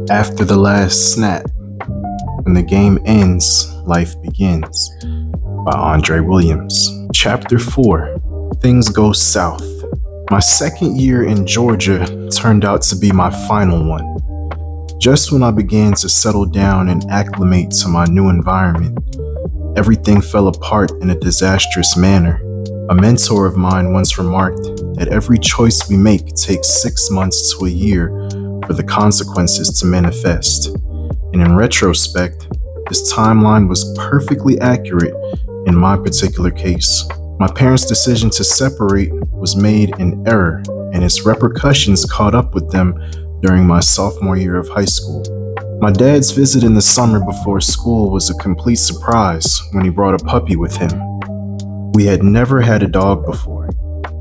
After the last snap, when the game ends, life begins, by Andre Williams. Chapter 4, Things Go South. My second year in Georgia turned out to be my final one. Just when I began to settle down and acclimate to my new environment, everything fell apart in a disastrous manner. A mentor of mine once remarked that every choice we make takes 6 months to a year for the consequences to manifest. And in retrospect, this timeline was perfectly accurate in my particular case. My parents' decision to separate was made in error, and its repercussions caught up with them during my sophomore year of high school. My dad's visit in the summer before school was a complete surprise when he brought a puppy with him. We had never had a dog before.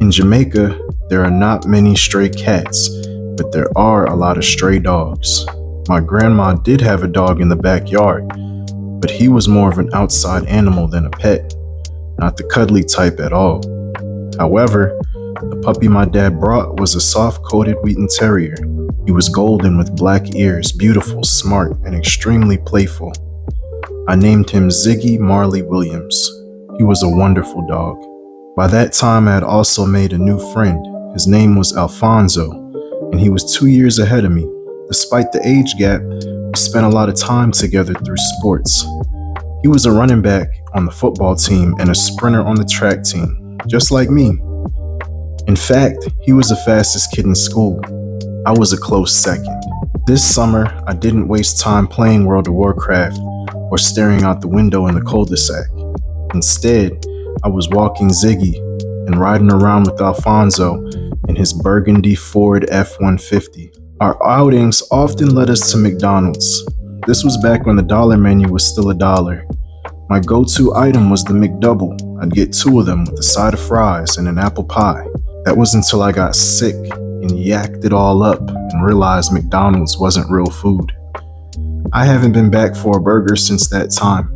In Jamaica, there are not many stray cats, but there are a lot of stray dogs. My grandma did have a dog in the backyard, but he was more of an outside animal than a pet, not the cuddly type at all. However, the puppy my dad brought was a soft-coated Wheaten Terrier. He was golden with black ears, beautiful, smart, and extremely playful. I named him Ziggy Marley Williams. He was a wonderful dog. By that time, I had also made a new friend. His name was Alfonso, and he was 2 years ahead of me. Despite the age gap, we spent a lot of time together through sports. He was a running back on the football team and a sprinter on the track team, just like me. In fact, he was the fastest kid in school. I was a close second. This summer, I didn't waste time playing World of Warcraft or staring out the window in the cul-de-sac. Instead, I was walking Ziggy and riding around with Alfonso in his burgundy Ford F-150. Our outings often led us to McDonald's. This was back when the dollar menu was still $1. My go-to item was the McDouble. I'd get 2 of them with a side of fries and an apple pie. That was until I got sick and yacked it all up and realized McDonald's wasn't real food. I haven't been back for a burger since that time,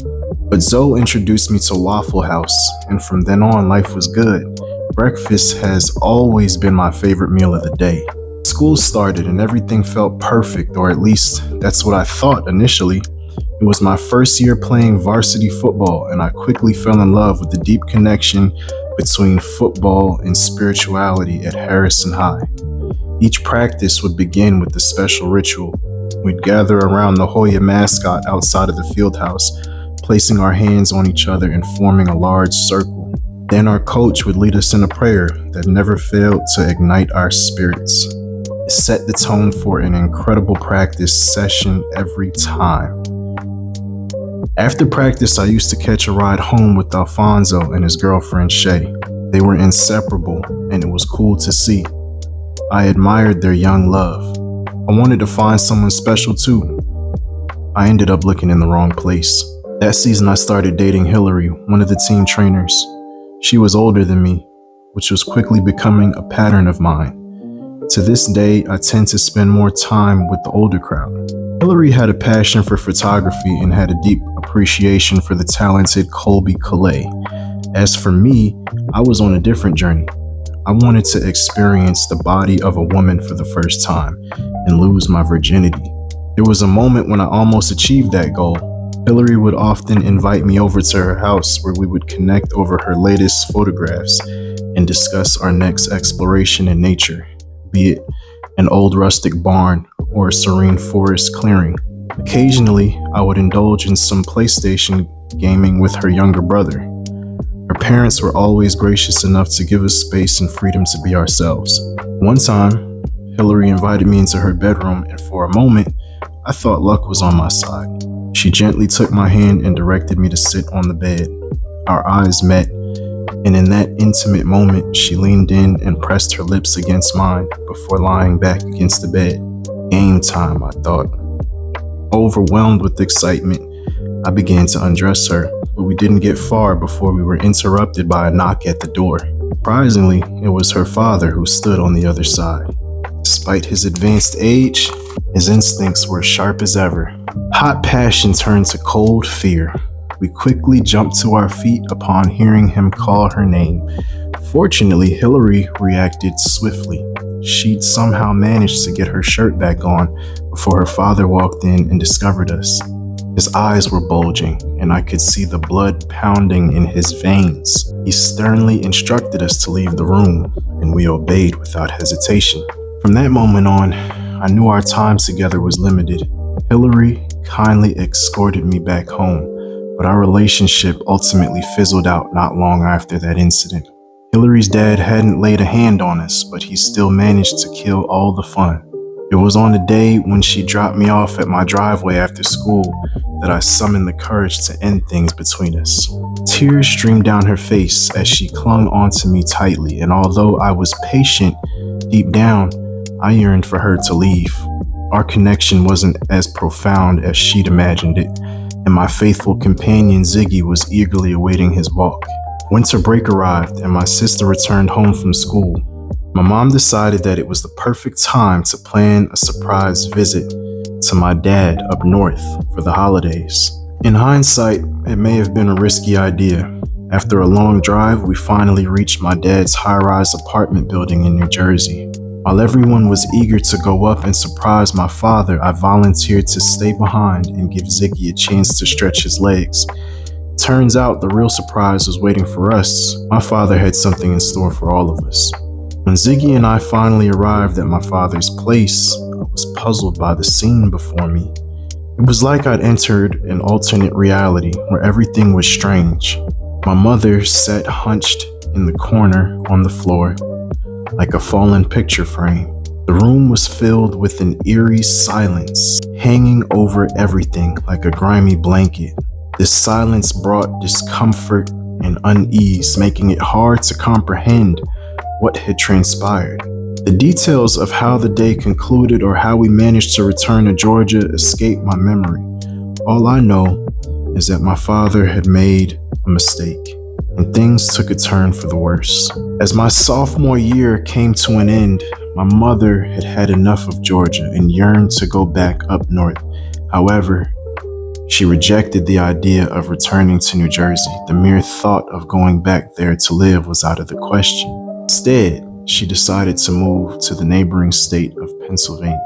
but Zoe introduced me to Waffle House, and from then on, life was good. Breakfast has always been my favorite meal of the day. School started and everything felt perfect, or at least that's what I thought initially. It was my first year playing varsity football, and I quickly fell in love with the deep connection between football and spirituality at Harrison High. Each practice would begin with a special ritual. We'd gather around the Hoya mascot outside of the field house, placing our hands on each other and forming a large circle. Then our coach would lead us in a prayer that never failed to ignite our spirits. It set the tone for an incredible practice session every time. After practice, I used to catch a ride home with Alfonso and his girlfriend Shay. They were inseparable, and it was cool to see. I admired their young love. I wanted to find someone special too. I ended up looking in the wrong place. That season, I started dating Hillary, one of the team trainers. She was older than me, which was quickly becoming a pattern of mine. To this day, I tend to spend more time with the older crowd. Hillary had a passion for photography and had a deep appreciation for the talented Colby Calais. As for me, I was on a different journey. I wanted to experience the body of a woman for the first time and lose my virginity. There was a moment when I almost achieved that goal. Hillary would often invite me over to her house where we would connect over her latest photographs and discuss our next exploration in nature, be it an old rustic barn or a serene forest clearing. Occasionally, I would indulge in some PlayStation gaming with her younger brother. Her parents were always gracious enough to give us space and freedom to be ourselves. One time, Hillary invited me into her bedroom, and for a moment, I thought luck was on my side. She gently took my hand and directed me to sit on the bed. Our eyes met, and in that intimate moment, she leaned in and pressed her lips against mine before lying back against the bed. Game time, I thought. Overwhelmed with excitement, I began to undress her, but we didn't get far before we were interrupted by a knock at the door. Surprisingly, it was her father who stood on the other side. Despite his advanced age, his instincts were sharp as ever. Hot passion turned to cold fear. We quickly jumped to our feet upon hearing him call her name. Fortunately, Hillary reacted swiftly. she'd somehow managed to get her shirt back on before her father walked in and discovered us. His eyes were bulging, and I could see the blood pounding in his veins. He sternly instructed us to leave the room, and we obeyed without hesitation. From that moment on, I knew our time together was limited. Hillary kindly escorted me back home, but our relationship ultimately fizzled out not long after that incident. Hillary's dad hadn't laid a hand on us, but he still managed to kill all the fun. It was on the day when she dropped me off at my driveway after school that I summoned the courage to end things between us. Tears streamed down her face as she clung onto me tightly, and although I was patient, deep down, I yearned for her to leave. Our connection wasn't as profound as she'd imagined it, and my faithful companion Ziggy was eagerly awaiting his walk. Winter break arrived, and my sister returned home from school. My mom decided that it was the perfect time to plan a surprise visit to my dad up north for the holidays. In hindsight, it may have been a risky idea. After a long drive, we finally reached my dad's high-rise apartment building in New Jersey. While everyone was eager to go up and surprise my father, I volunteered to stay behind and give Ziggy a chance to stretch his legs. Turns out the real surprise was waiting for us. My father had something in store for all of us. When Ziggy and I finally arrived at my father's place, I was puzzled by the scene before me. It was like I'd entered an alternate reality where everything was strange. My mother sat hunched in the corner on the floor, like a fallen picture frame. The room was filled with an eerie silence, hanging over everything like a grimy blanket. This silence brought discomfort and unease, making it hard to comprehend what had transpired. The details of how the day concluded or how we managed to return to Georgia escaped my memory. All I know is that my father had made a mistake, and things took a turn for the worse. As my sophomore year came to an end, my mother had had enough of Georgia and yearned to go back up north. However, she rejected the idea of returning to New Jersey. The mere thought of going back there to live was out of the question. Instead, she decided to move to the neighboring state of Pennsylvania.